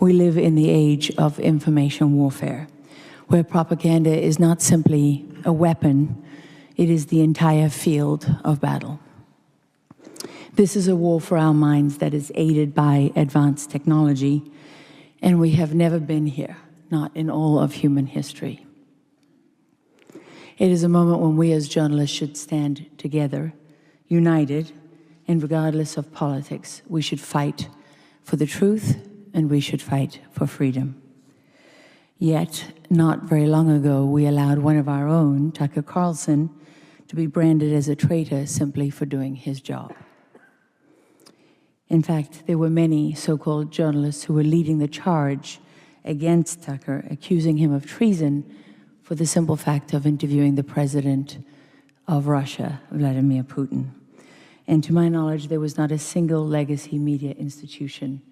We live in the age of information warfare, where propaganda is not simply a weapon, it is the entire field of battle. This is a war for our minds that is aided by advanced technology, and we have never been here, not in all of human history. It is a moment when we as journalists should stand together, united, and regardless of politics, we should fight for the truth and we should fight for freedom. Yet, not very long ago, we allowed one of our own, Tucker Carlson, to be branded as a traitor simply for doing his job. In fact, there were many so-called journalists who were leading the charge against Tucker, accusing him of treason for the simple fact of interviewing the president of Russia, Vladimir Putin. And to my knowledge, there was not a single legacy media institution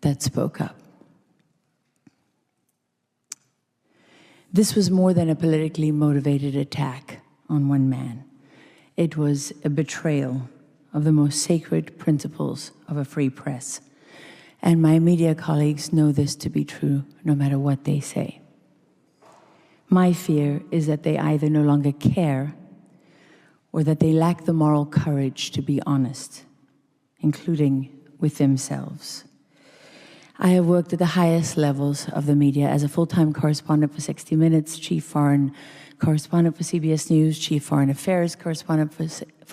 that spoke up. This was more than a politically motivated attack on one man. It was a betrayal of the most sacred principles of a free press. And my media colleagues know this to be true, no matter what they say. My fear is that they either no longer care or that they lack the moral courage to be honest, including with themselves. I have worked at the highest levels of the media as a full-time correspondent for 60 Minutes, chief foreign correspondent for CBS News, chief foreign affairs correspondent for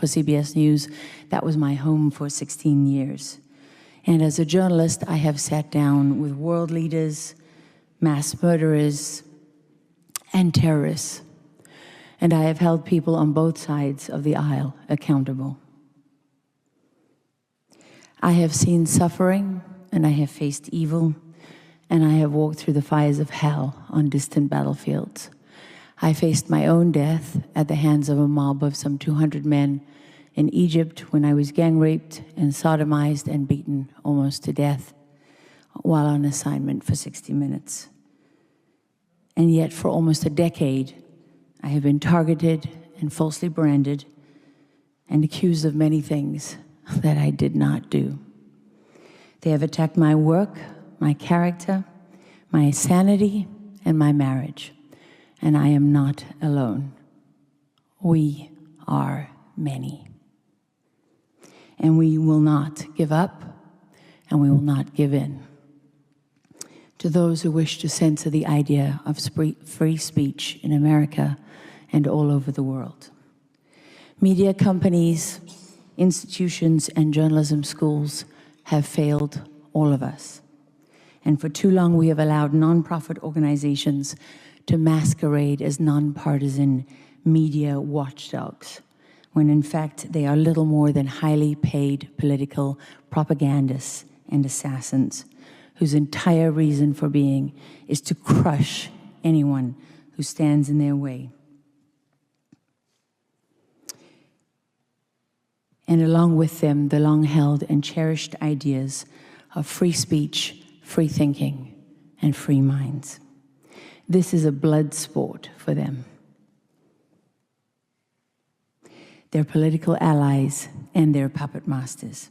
CBS News. That was my home for 16 years. And as a journalist, I have sat down with world leaders, mass murderers, and terrorists. And I have held people on both sides of the aisle accountable. I have seen suffering, and I have faced evil, and I have walked through the fires of hell on distant battlefields. I faced my own death at the hands of a mob of some 200 men in Egypt when I was gang raped and sodomized and beaten almost to death while on assignment for 60 Minutes. And yet for almost a decade, I have been targeted and falsely branded and accused of many things that I did not do. They have attacked my work, my character, my sanity, and my marriage. And I am not alone. We are many. And we will not give up, and we will not give in. To those who wish to censor the idea of free speech in America and all over the world. Media companies, institutions, and journalism schools have failed all of us. And for too long, we have allowed nonprofit organizations to masquerade as nonpartisan media watchdogs, when in fact they are little more than highly paid political propagandists and assassins whose entire reason for being is to crush anyone who stands in their way. And along with them, the long-held and cherished ideas of free speech, free thinking, and free minds. This is a blood sport for them. They're political allies and they're puppet masters.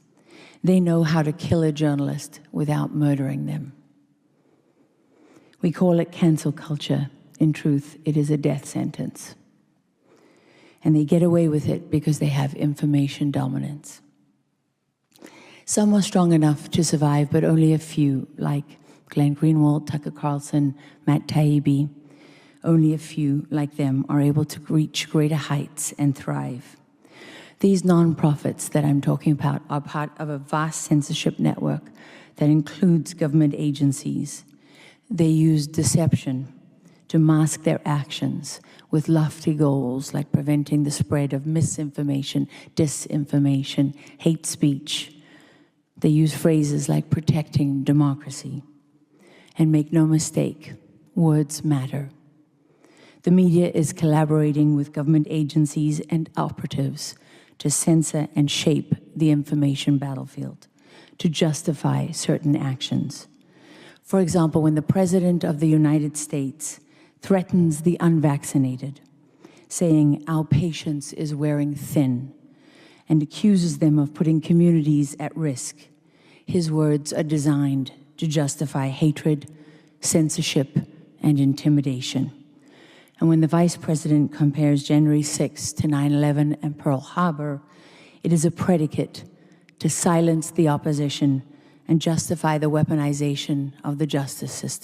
They know how to kill a journalist without murdering them. We call it cancel culture. In truth, it is a death sentence. And they get away with it because they have information dominance. Some are strong enough to survive, but only a few, like Glenn Greenwald, Tucker Carlson, Matt Taibbi. Only a few, like them, are able to reach greater heights and thrive. These nonprofits that I'm talking about are part of a vast censorship network that includes government agencies. They use deception to mask their actions with lofty goals like preventing the spread of misinformation, disinformation, hate speech. They use phrases like protecting democracy. And make no mistake, words matter. The media is collaborating with government agencies and operatives to censor and shape the information battlefield, to justify certain actions. For example, when the President of the United States threatens the unvaccinated, saying our patience is wearing thin, and accuses them of putting communities at risk, his words are designed to justify hatred, censorship, and intimidation. And when the Vice President compares January 6 to 9/11 and Pearl Harbor, it is a predicate to silence the opposition and justify the weaponization of the justice system.